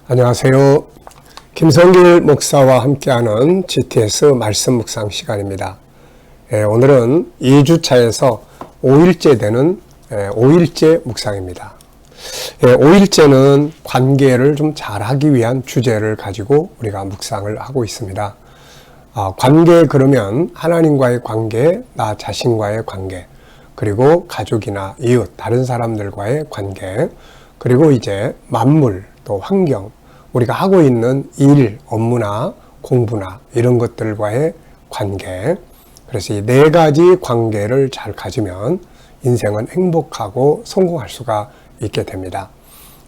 안녕하세요. 김성길 목사와 함께하는 GTS 말씀 묵상 시간입니다. 오늘은 2주차에서 5일째 되는 5일째 묵상입니다. 5일째는 관계를 좀 잘하기 위한 주제를 가지고 우리가 묵상을 하고 있습니다. 관계 그러면 하나님과의 관계, 나 자신과의 관계, 그리고 가족이나 이웃, 다른 사람들과의 관계, 그리고 이제 만물, 또 환경, 우리가 하고 있는 일, 업무나 공부나 이런 것들과의 관계. 그래서 이 네 가지 관계를 잘 가지면 인생은 행복하고 성공할 수가 있게 됩니다.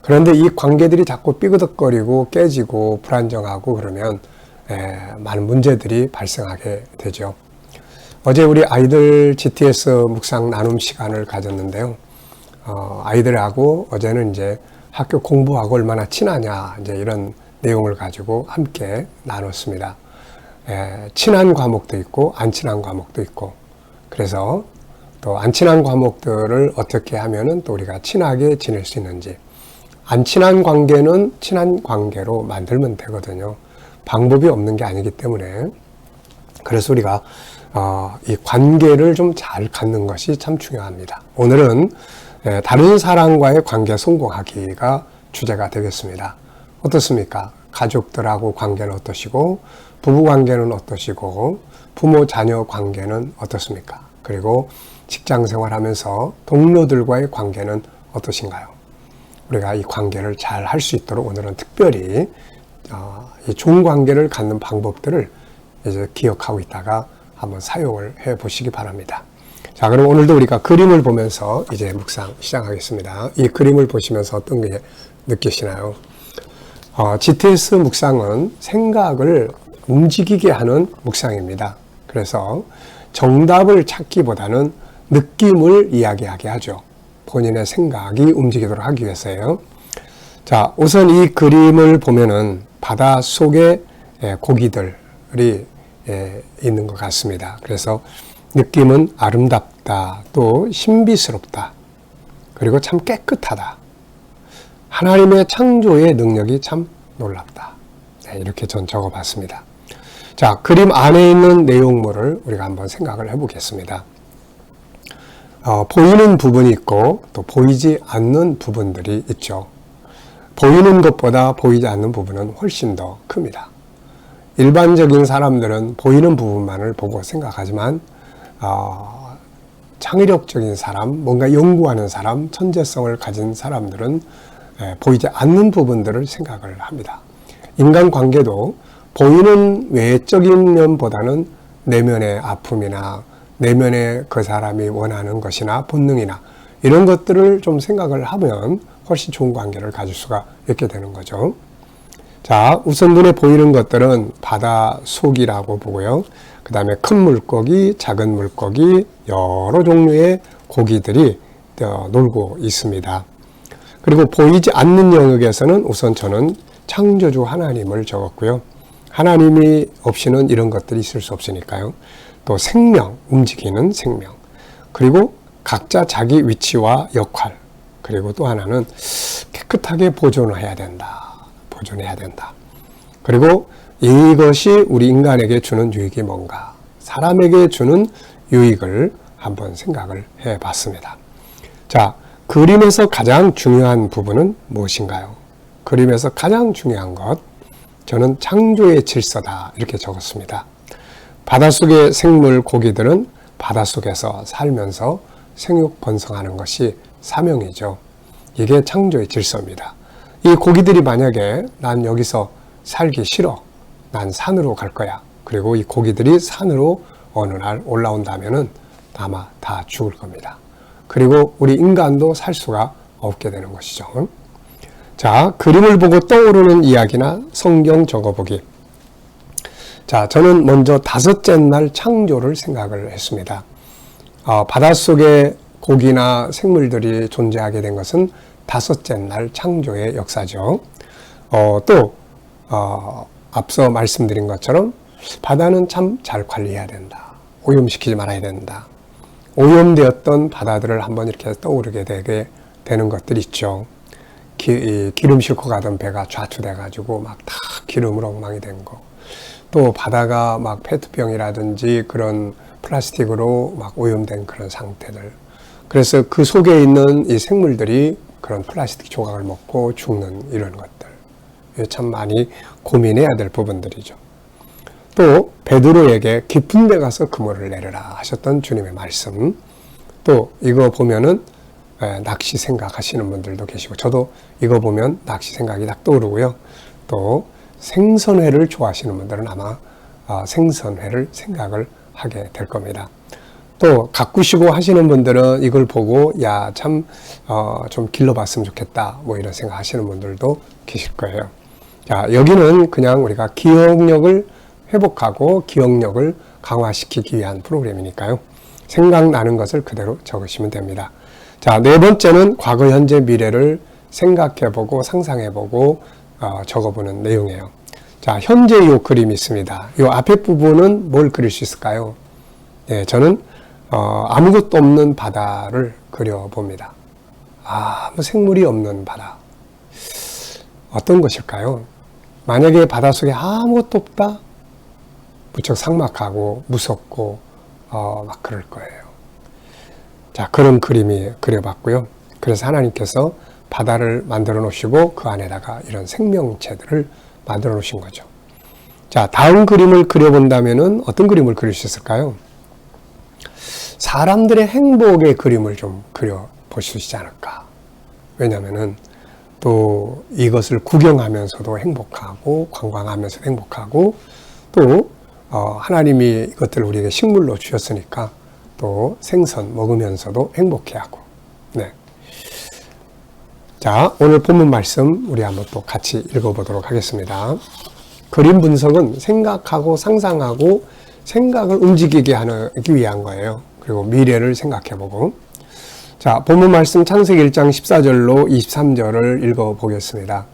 그런데 이 관계들이 자꾸 삐그덕거리고 깨지고 불안정하고 그러면 많은 문제들이 발생하게 되죠. 어제 우리 아이들 GTS 묵상 나눔 시간을 가졌는데요. 아이들하고 어제는 이제 학교 공부하고 얼마나 친하냐, 이제 이런 내용을 가지고 함께 나눴습니다. 친한 과목도 있고, 안 친한 과목도 있고, 그래서 또 안 친한 과목들을 어떻게 하면은 또 우리가 친하게 지낼 수 있는지, 안 친한 관계는 친한 관계로 만들면 되거든요. 방법이 없는 게 아니기 때문에. 그래서 우리가 이 관계를 좀 잘 갖는 것이 참 중요합니다. 오늘은 다른 사람과의 관계 성공하기가 주제가 되겠습니다. 어떻습니까? 가족들하고 관계는 어떠시고, 부부 관계는 어떠시고, 부모 자녀 관계는 어떻습니까? 그리고 직장 생활하면서 동료들과의 관계는 어떠신가요? 우리가 이 관계를 잘 할 수 있도록 오늘은 특별히 이 좋은 관계를 갖는 방법들을 이제 기억하고 있다가 한번 사용을 해 보시기 바랍니다. 자, 그럼 오늘도 우리가 그림을 보면서 이제 묵상 시작하겠습니다. 이 그림을 보시면서 어떤 게 느끼시나요? GTS 묵상은 생각을 움직이게 하는 묵상입니다. 그래서 정답을 찾기보다는 느낌을 이야기하게 하죠. 본인의 생각이 움직이도록 하기 위해서요. 자, 우선 이 그림을 보면은 바다 속에 고기들이 있는 것 같습니다. 그래서 느낌은 아름답다, 또 신비스럽다, 그리고 참 깨끗하다. 하나님의 창조의 능력이 참 놀랍다. 이렇게 전 적어봤습니다. 자, 그림 안에 있는 내용물을 우리가 한번 생각을 해보겠습니다. 보이는 부분이 있고 또 보이지 않는 부분들이 있죠. 보이는 것보다 보이지 않는 부분은 훨씬 더 큽니다. 일반적인 사람들은 보이는 부분만을 보고 생각하지만 창의력적인 사람, 뭔가 연구하는 사람, 천재성을 가진 사람들은 보이지 않는 부분들을 생각을 합니다. 인간관계도 보이는 외적인 면보다는 내면의 아픔이나 내면의 그 사람이 원하는 것이나 본능이나 이런 것들을 좀 생각을 하면 훨씬 좋은 관계를 가질 수가 있게 되는 거죠. 자, 우선 눈에 보이는 것들은 바다 속이라고 보고요. 그 다음에 큰 물고기, 작은 물고기, 여러 종류의 고기들이 놀고 있습니다. 그리고 보이지 않는 영역에서는 우선 저는 창조주 하나님을 적었고요. 하나님이 없이는 이런 것들이 있을 수 없으니까요. 또 생명, 움직이는 생명. 그리고 각자 자기 위치와 역할. 그리고 또 하나는 깨끗하게 보존해야 된다. 보존해야 된다. 그리고 이것이 우리 인간에게 주는 유익이 뭔가, 사람에게 주는 유익을 한번 생각을 해봤습니다. 자, 그림에서 가장 중요한 부분은 무엇인가요? 그림에서 가장 중요한 것, 저는 창조의 질서다 이렇게 적었습니다. 바닷속의 생물 고기들은 바닷속에서 살면서 생육 번성하는 것이 사명이죠. 이게 창조의 질서입니다. 이 고기들이 만약에 난 여기서 살기 싫어, 난 산으로 갈 거야, 그리고 이 고기들이 산으로 어느 날 올라온다면은 아마 다 죽을 겁니다. 그리고 우리 인간도 살 수가 없게 되는 것이죠. 자, 그림을 보고 떠오르는 이야기나 성경 적어보기. 자, 저는 먼저 다섯째 날 창조를 생각을 했습니다. 바닷속에 고기나 생물들이 존재하게 된 것은 다섯째 날 창조의 역사죠. 앞서 말씀드린 것처럼 바다는 참 잘 관리해야 된다. 오염시키지 말아야 된다. 오염되었던 바다들을 한번 이렇게 떠오르게 되게 되는 것들이 있죠. 기름 싣고 가던 배가 좌초돼가지고 막 다 기름으로 엉망이 된 거. 또 바다가 막 페트병이라든지 그런 플라스틱으로 막 오염된 그런 상태들. 그래서 그 속에 있는 이 생물들이 그런 플라스틱 조각을 먹고 죽는 이런 것들. 이게 참 많이 고민해야 될 부분들이죠. 또 베드로에게 깊은 데 가서 그물을 내려라 하셨던 주님의 말씀. 또 이거 보면은 낚시 생각하시는 분들도 계시고, 저도 이거 보면 낚시 생각이 딱 떠오르고요. 또 생선회를 좋아하시는 분들은 아마 생선회를 생각을 하게 될 겁니다. 또 가꾸시고 하시는 분들은 이걸 보고 야, 참 좀 길러봤으면 좋겠다 뭐 이런 생각 하시는 분들도 계실 거예요. 자, 여기는 그냥 우리가 기억력을 회복하고 기억력을 강화시키기 위한 프로그램이니까요. 생각나는 것을 그대로 적으시면 됩니다. 자, 네 번째는 과거, 현재, 미래를 생각해보고 상상해보고 적어보는 내용이에요. 자, 현재 요 그림이 있습니다. 요 앞에 부분은 뭘 그릴 수 있을까요? 네, 저는 아무것도 없는 바다를 그려봅니다. 아무 생물이 없는 바다. 어떤 것일까요? 만약에 바닷속에 아무것도 없다? 무척 삭막하고 무섭고 막 그럴 거예요. 자, 그런 그림이 그려봤고요. 그래서 하나님께서 바다를 만들어 놓으시고 그 안에다가 이런 생명체들을 만들어 놓으신 거죠. 자, 다음 그림을 그려본다면은 어떤 그림을 그릴 수 있을까요? 사람들의 행복의 그림을 좀 그려보실 수 있지 않을까. 왜냐면은 또 이것을 구경하면서도 행복하고 관광하면서 행복하고 또 하나님이 이것들을 우리에게 식물로 주셨으니까 또 생선 먹으면서도 행복해하고. 네. 자, 오늘 본문 말씀 우리 한번 또 같이 읽어보도록 하겠습니다. 그림 분석은 생각하고 상상하고 생각을 움직이게 하기 위한 거예요. 그리고 미래를 생각해보고. 자, 본문 말씀 창세기 1장 14절로 23절을 읽어보겠습니다.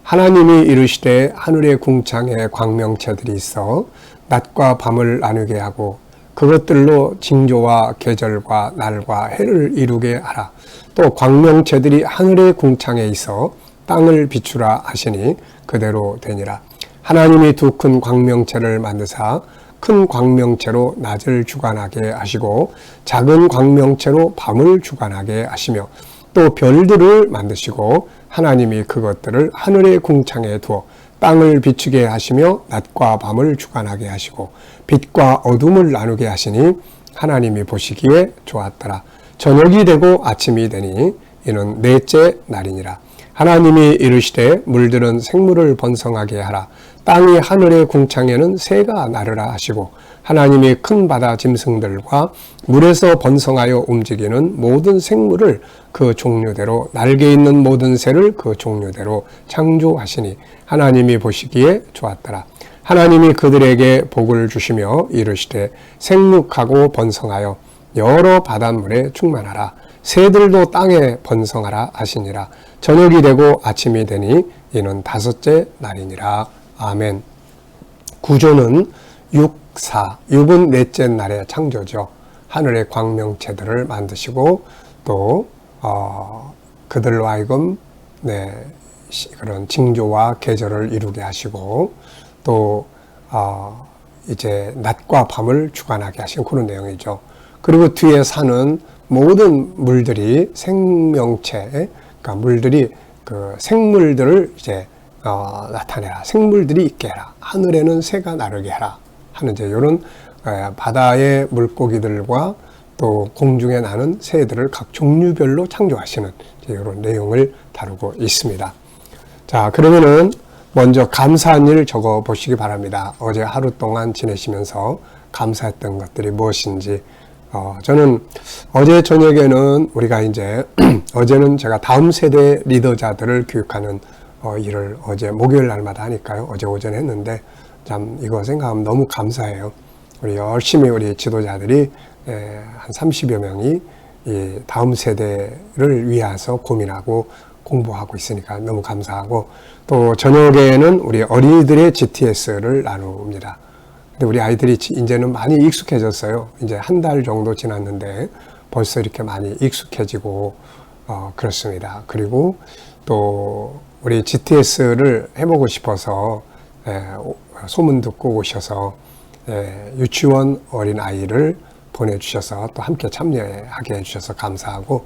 하나님이 이르시되 하늘의 궁창에 광명체들이 있어 낮과 밤을 나누게 하고 그것들로 징조와 계절과 날과 해를 이루게 하라. 또 광명체들이 하늘의 궁창에 있어 땅을 비추라 하시니 그대로 되니라. 하나님이 두 큰 광명체를 만드사 큰 광명체로 낮을 주관하게 하시고 작은 광명체로 밤을 주관하게 하시며 또 별들을 만드시고 하나님이 그것들을 하늘의 궁창에 두어 땅을 비추게 하시며 낮과 밤을 주관하게 하시고 빛과 어둠을 나누게 하시니 하나님이 보시기에 좋았더라. 저녁이 되고 아침이 되니 이는 넷째 날이니라. 하나님이 이르시되 물들은 생물을 번성하게 하라. 땅이 하늘의 궁창에는 새가 나르라 하시고 하나님이 큰 바다 짐승들과 물에서 번성하여 움직이는 모든 생물을 그 종류대로 날개 있는 모든 새를 그 종류대로 창조하시니 하나님이 보시기에 좋았더라. 하나님이 그들에게 복을 주시며 이르시되 생육하고 번성하여 여러 바닷물에 충만하라. 새들도 땅에 번성하라 하시니라. 저녁이 되고 아침이 되니 이는 다섯째 날이니라. 아멘. 구조는 6은 넷째 날의 창조죠. 하늘의 광명체들을 만드시고 또 그들로 하여금 그런 징조와 계절을 이루게 하시고 또 이제 낮과 밤을 주관하게 하신 그런 내용이죠. 그리고 뒤에 사는 모든 물들이 생명체, 그러니까 물들이 그 생물들을 이제 나타내라. 생물들이 있게 해라. 하늘에는 새가 나르게 해라. 하는 이제 이런 바다의 물고기들과 또 공중에 나는 새들을 각 종류별로 창조하시는 이제 이런 내용을 다루고 있습니다. 자, 그러면은 먼저 감사한 일 적어 보시기 바랍니다. 어제 하루 동안 지내시면서 감사했던 것들이 무엇인지. 저는 어제 저녁에는 우리가 이제 어제는 제가 다음 세대 리더자들을 교육하는 일을 어제 목요일 날마다 하니까요. 어제 오전에 했는데 참 이거 생각하면 너무 감사해요. 우리 열심히 우리 지도자들이 한 30여 명이 이 다음 세대를 위해서 고민하고 공부하고 있으니까 너무 감사하고 또 저녁에는 우리 어린이들의 GTS를 나눕니다. 근데 우리 아이들이 이제는 많이 익숙해졌어요. 이제 한 달 정도 지났는데 벌써 이렇게 많이 익숙해지고 그렇습니다. 그리고 또 우리 GTS를 해보고 싶어서 소문 듣고 오셔서 유치원 어린아이를 보내주셔서 또 함께 참여하게 해주셔서 감사하고,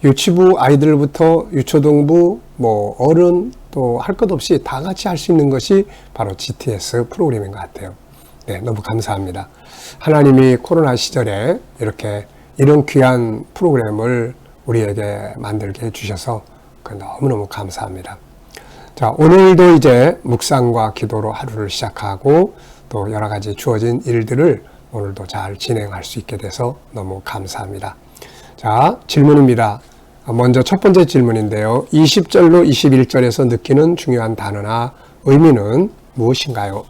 유치부 아이들부터 유초등부, 뭐 어른, 또 할 것 없이 다 같이 할 수 있는 것이 바로 GTS 프로그램인 것 같아요. 네, 너무 감사합니다. 하나님이 코로나 시절에 이렇게 이런 귀한 프로그램을 우리에게 만들게 해주셔서 너무너무 감사합니다. 자, 오늘도 이제 묵상과 기도로 하루를 시작하고 또 여러 가지 주어진 일들을 오늘도 잘 진행할 수 있게 돼서 너무 감사합니다. 자, 질문입니다. 먼저 첫 번째 질문인데요. 20절로 21절에서 느끼는 중요한 단어나 의미는 무엇인가요?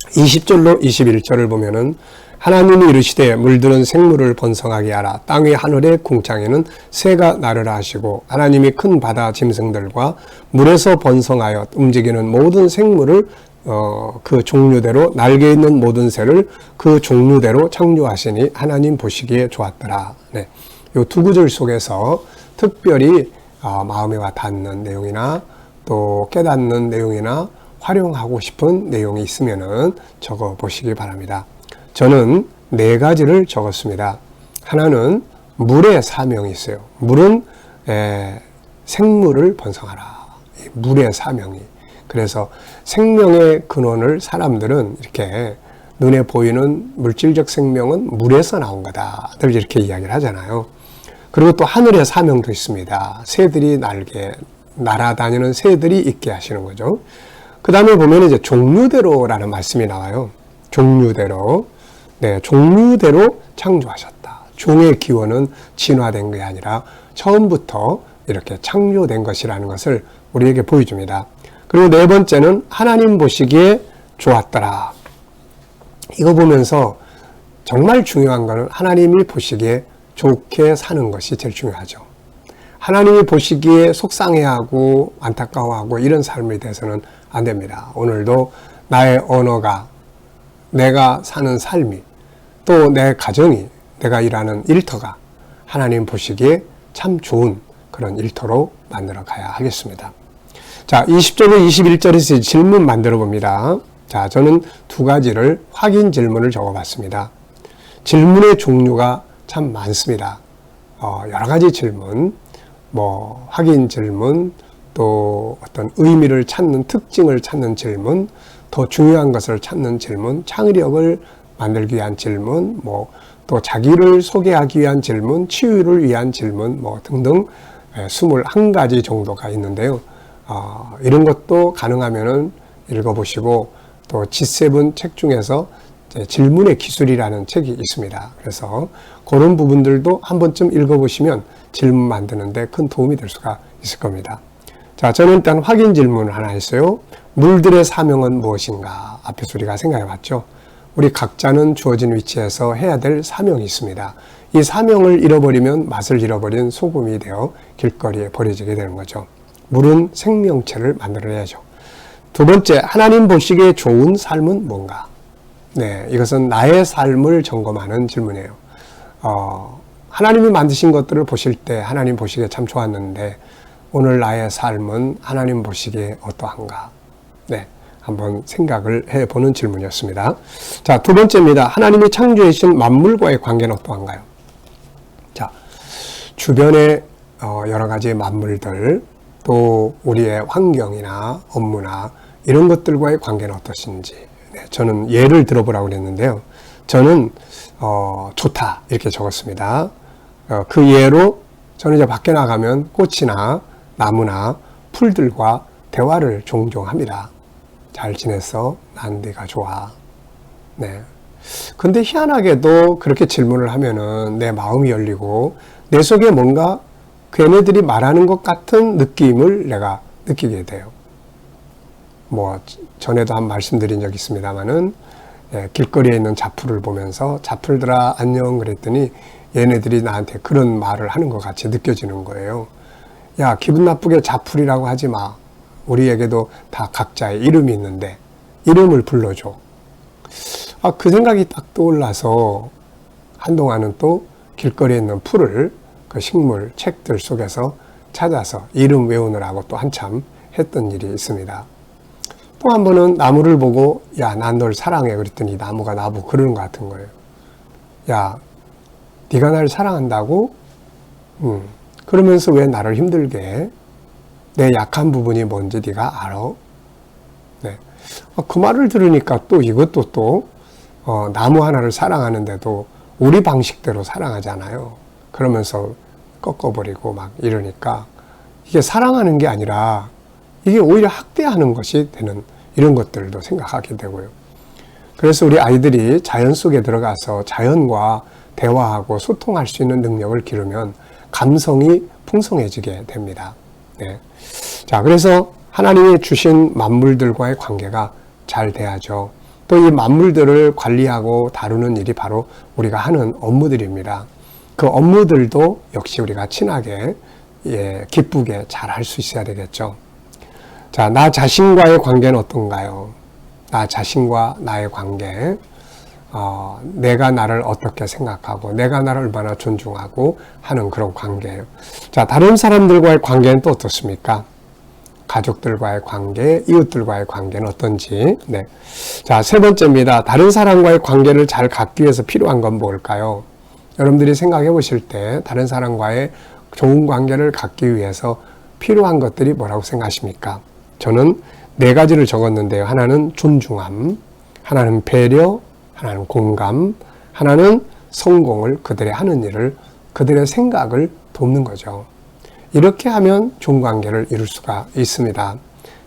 20절로 21절을 보면은 하나님이 이르시되 물들은 생물을 번성하게 하라. 땅 위 하늘의 궁창에는 새가 나르라 하시고, 하나님이 큰 바다 짐승들과 물에서 번성하여 움직이는 모든 생물을 그 종류대로, 날개 있는 모든 새를 그 종류대로 창조하시니 하나님 보시기에 좋았더라. 네. 요 두 구절 속에서 특별히 마음에 와 닿는 내용이나 또 깨닫는 내용이나 활용하고 싶은 내용이 있으면은 적어 보시기 바랍니다. 저는 4가지를 적었습니다. 하나는 물의 사명이 있어요. 물은 생물을 번성하라. 물의 사명이. 그래서 생명의 근원을 사람들은 이렇게 눈에 보이는 물질적 생명은 물에서 나온 거다. 늘 이렇게 이야기를 하잖아요. 그리고 또 하늘의 사명도 있습니다. 새들이 날아다니는 새들이 있게 하시는 거죠. 그 다음에 보면 이제 종류대로라는 말씀이 나와요. 종류대로. 네, 종류대로 창조하셨다. 종의 기원은 진화된 게 아니라 처음부터 이렇게 창조된 것이라는 것을 우리에게 보여줍니다. 그리고 4번째는 하나님 보시기에 좋았더라. 이거 보면서 정말 중요한 거는 하나님이 보시기에 좋게 사는 것이 제일 중요하죠. 하나님이 보시기에 속상해하고 안타까워하고 이런 삶에 대해서는 안 됩니다. 오늘도 나의 언어가, 내가 사는 삶이, 또 내 가정이, 내가 일하는 일터가 하나님 보시기에 참 좋은 그런 일터로 만들어 가야 하겠습니다. 자, 20절에 21절에서 질문 만들어 봅니다. 자, 저는 2가지를 확인 질문을 적어 봤습니다. 질문의 종류가 참 많습니다. 여러 가지 질문, 확인 질문, 또 어떤 의미를 찾는, 특징을 찾는 질문, 더 중요한 것을 찾는 질문, 창의력을 만들기 위한 질문, 또 자기를 소개하기 위한 질문, 치유를 위한 질문, 등등 21가지 정도가 있는데요. 이런 것도 가능하면은 읽어보시고, 또 G7 책 중에서 질문의 기술이라는 책이 있습니다. 그래서 그런 부분들도 한 번쯤 읽어보시면 질문 만드는데 큰 도움이 될 수가 있을 겁니다. 자, 저는 일단 확인 질문을 하나 했어요. 물들의 사명은 무엇인가? 앞에서 우리가 생각해 봤죠. 우리 각자는 주어진 위치에서 해야 될 사명이 있습니다. 이 사명을 잃어버리면 맛을 잃어버린 소금이 되어 길거리에 버려지게 되는 거죠. 물은 생명체를 만들어내야죠. 2번째, 하나님 보시기에 좋은 삶은 뭔가? 네, 이것은 나의 삶을 점검하는 질문이에요. 하나님이 만드신 것들을 보실 때 하나님 보시기에 참 좋았는데 오늘 나의 삶은 하나님 보시기에 어떠한가? 네, 한번 생각을 해보는 질문이었습니다. 자, 2번째입니다. 하나님이 창조해 주신 만물과의 관계는 어떠한가요? 자, 주변의 여러 가지 만물들, 또 우리의 환경이나 업무나 이런 것들과의 관계는 어떠신지, 네, 저는 예를 들어보라고 그랬는데요. 저는 좋다 이렇게 적었습니다. 그 예로 저는 이제 밖에 나가면 꽃이나 나무나 풀들과 대화를 종종 합니다. 잘 지냈어? 난 네가 좋아. 네. 근데 희한하게도 그렇게 질문을 하면은 내 마음이 열리고 내 속에 뭔가 걔네들이 말하는 것 같은 느낌을 내가 느끼게 돼요. 전에도 한 말씀드린 적이 있습니다만은, 길거리에 있는 자풀을 보면서 자풀들아 안녕 그랬더니 얘네들이 나한테 그런 말을 하는 것 같이 느껴지는 거예요. 야, 기분 나쁘게 자풀이라고 하지 마. 우리에게도 다 각자의 이름이 있는데 이름을 불러줘. 그 생각이 딱 떠올라서 한동안은 또 길거리에 있는 풀을 그 식물 책들 속에서 찾아서 이름 외우느라고 또 한참 했던 일이 있습니다. 또 한 번은 나무를 보고 야, 난 널 사랑해 그랬더니 나무가 나보고 그러는 것 같은 거예요. 야, 네가 나를 사랑한다고? 그러면서 왜 나를 힘들게 해? 내 약한 부분이 뭔지 네가 알아? 네. 그 말을 들으니까 또 이것도 또 나무 하나를 사랑하는데도 우리 방식대로 사랑하잖아요. 그러면서 꺾어버리고 막 이러니까 이게 사랑하는 게 아니라 이게 오히려 학대하는 것이 되는 이런 것들도 생각하게 되고요. 그래서 우리 아이들이 자연 속에 들어가서 자연과 대화하고 소통할 수 있는 능력을 기르면 감성이 풍성해지게 됩니다. 네. 자, 그래서 하나님이 주신 만물들과의 관계가 잘 돼야죠. 또 이 만물들을 관리하고 다루는 일이 바로 우리가 하는 업무들입니다. 그 업무들도 역시 우리가 친하게, 기쁘게 잘 할 수 있어야 되겠죠. 자, 나 자신과의 관계는 어떤가요? 나 자신과 나의 관계, 내가 나를 어떻게 생각하고 내가 나를 얼마나 존중하고 하는 그런 관계예요. 자, 다른 사람들과의 관계는 또 어떻습니까? 가족들과의 관계, 이웃들과의 관계는 어떤지. 네. 자, 세 번째입니다. 다른 사람과의 관계를 잘 갖기 위해서 필요한 건 뭘까요? 여러분들이 생각해 보실 때 다른 사람과의 좋은 관계를 갖기 위해서 필요한 것들이 뭐라고 생각하십니까? 저는 네 가지를 적었는데요. 하나는 존중함, 하나는 배려, 하나는 공감, 하나는 성공을 그들의 하는 일을, 그들의 생각을 돕는 거죠. 이렇게 하면 좋은 관계를 이룰 수가 있습니다.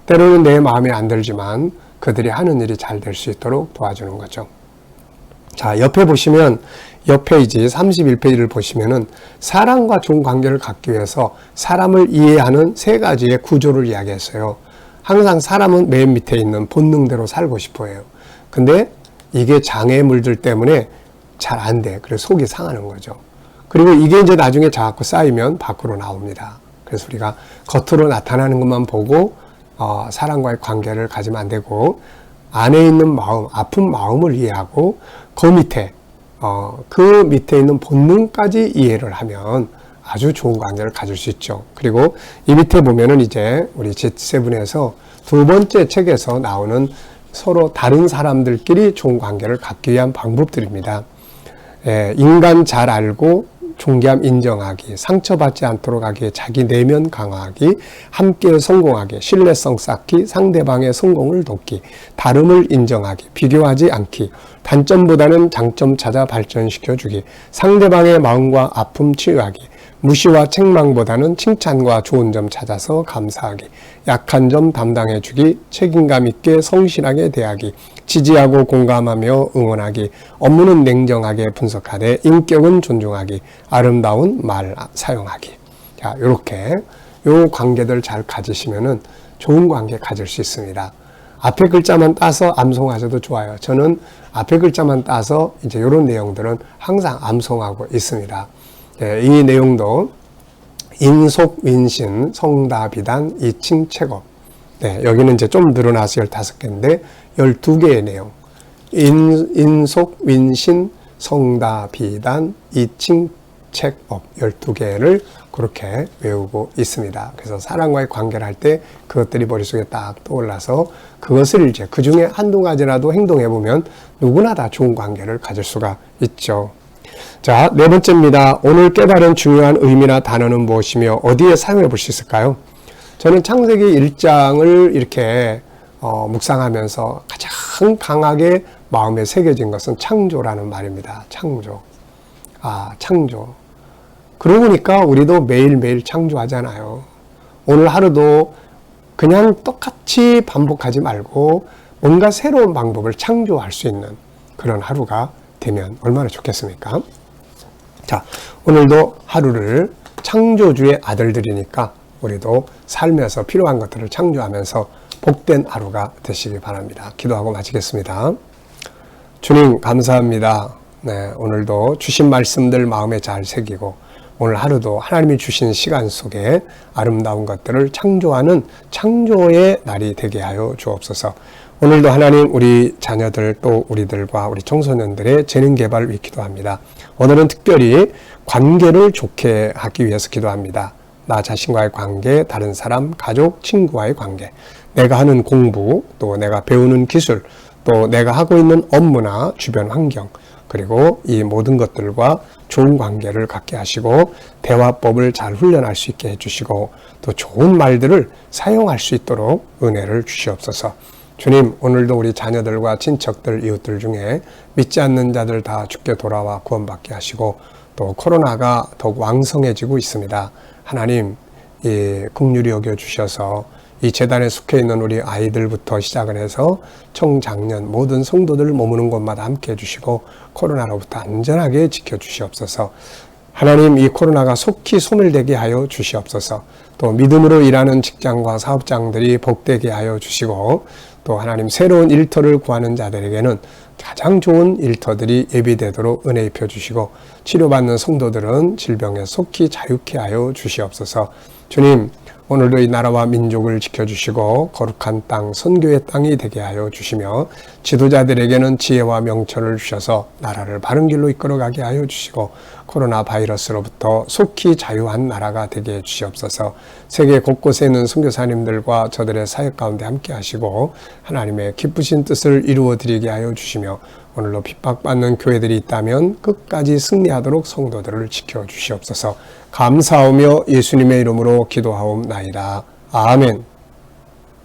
때로는 내 마음에 안 들지만 그들이 하는 일이 잘 될 수 있도록 도와주는 거죠. 자, 옆에 보시면 옆 페이지 31페이지를 보시면은 사람과 좋은 관계를 갖기 위해서 사람을 이해하는 세 가지의 구조를 이야기했어요. 항상 사람은 맨 밑에 있는 본능대로 살고 싶어 해요. 근데 이게 장애물들 때문에 잘 안 돼. 그래서 속이 상하는 거죠. 그리고 이게 이제 나중에 자꾸 쌓이면 밖으로 나옵니다. 그래서 우리가 겉으로 나타나는 것만 보고 사람과의 관계를 가지면 안 되고 안에 있는 마음, 아픈 마음을 이해하고 그 밑에 있는 본능까지 이해를 하면 아주 좋은 관계를 가질 수 있죠. 그리고 이 밑에 보면은 이제 우리 G7에서 두 번째 책에서 나오는 서로 다른 사람들끼리 좋은 관계를 갖기 위한 방법들입니다. 인간 잘 알고 존귀함 인정하기, 상처받지 않도록 하기, 자기 내면 강화하기, 함께 성공하기, 신뢰성 쌓기, 상대방의 성공을 돕기, 다름을 인정하기, 비교하지 않기, 단점보다는 장점 찾아 발전시켜주기, 상대방의 마음과 아픔 치유하기, 무시와 책망보다는 칭찬과 좋은 점 찾아서 감사하기, 약한 점 담당해주기, 책임감 있게 성실하게 대하기, 지지하고 공감하며 응원하기, 업무는 냉정하게 분석하되 인격은 존중하기, 아름다운 말 사용하기. 자, 요렇게 요 관계들 잘 가지시면은 좋은 관계 가질 수 있습니다. 앞에 글자만 따서 암송하셔도 좋아요. 저는 앞에 글자만 따서 이제 요런 내용들은 항상 암송하고 있습니다. 이 내용도 인속윈신, 성다비단, 이칭책업. 여기는 이제 좀 늘어나서 15개인데 12개의 내용. 인속윈신, 성다비단, 이칭책업 12개를 그렇게 외우고 있습니다. 그래서 사람과의 관계를 할 때 그것들이 머릿속에 딱 떠올라서 그것을 이제 그 중에 한두 가지라도 행동해 보면 누구나 다 좋은 관계를 가질 수가 있죠. 자, 네 번째입니다. 오늘 깨달은 중요한 의미나 단어는 무엇이며 어디에 사용해 볼 수 있을까요? 저는 창세기 1장을 이렇게 묵상하면서 가장 강하게 마음에 새겨진 것은 창조라는 말입니다. 창조. 창조. 그러고 보니까 우리도 매일매일 창조하잖아요. 오늘 하루도 그냥 똑같이 반복하지 말고 뭔가 새로운 방법을 창조할 수 있는 그런 하루가 되면 얼마나 좋겠습니까? 자, 오늘도 하루를 창조주의 아들들이니까 우리도 살면서 필요한 것들을 창조하면서 복된 하루가 되시기 바랍니다. 기도하고 마치겠습니다. 주님 감사합니다. 오늘도 주신 말씀들 마음에 잘 새기고 오늘 하루도 하나님이 주신 시간 속에 아름다운 것들을 창조하는 창조의 날이 되게 하여 주옵소서. 오늘도 하나님 우리 자녀들 또 우리들과 우리 청소년들의 재능 개발을 위해 기도합니다. 오늘은 특별히 관계를 좋게 하기 위해서 기도합니다. 나 자신과의 관계, 다른 사람, 가족, 친구와의 관계, 내가 하는 공부, 또 내가 배우는 기술, 또 내가 하고 있는 업무나 주변 환경, 그리고 이 모든 것들과 좋은 관계를 갖게 하시고 대화법을 잘 훈련할 수 있게 해주시고 또 좋은 말들을 사용할 수 있도록 은혜를 주시옵소서. 주님, 오늘도 우리 자녀들과 친척들, 이웃들 중에 믿지 않는 자들 다 주께 돌아와 구원받게 하시고 또 코로나가 더욱 왕성해지고 있습니다. 하나님, 긍휼히 여겨주셔서 이 재단에 속해 있는 우리 아이들부터 시작을 해서 청장년 모든 성도들 머무는 곳마다 함께 해주시고 코로나로부터 안전하게 지켜주시옵소서. 하나님, 이 코로나가 속히 소멸되게 하여 주시옵소서. 또 믿음으로 일하는 직장과 사업장들이 복되게 하여 주시고 또 하나님, 새로운 일터를 구하는 자들에게는 가장 좋은 일터들이 예비되도록 은혜 입혀 주시고 치료받는 성도들은 질병에 속히 자유케 하여 주시옵소서. 주님, 오늘도 이 나라와 민족을 지켜주시고 거룩한 땅, 선교의 땅이 되게 하여 주시며 지도자들에게는 지혜와 명철을 주셔서 나라를 바른 길로 이끌어가게 하여 주시고 코로나 바이러스로부터 속히 자유한 나라가 되게 해 주시옵소서. 세계 곳곳에 있는 선교사님들과 저들의 사역 가운데 함께 하시고 하나님의 기쁘신 뜻을 이루어 드리게 하여 주시며 오늘도 핍박받는 교회들이 있다면 끝까지 승리하도록 성도들을 지켜주시옵소서. 감사하며 예수님의 이름으로 기도하옵나이다. 아멘.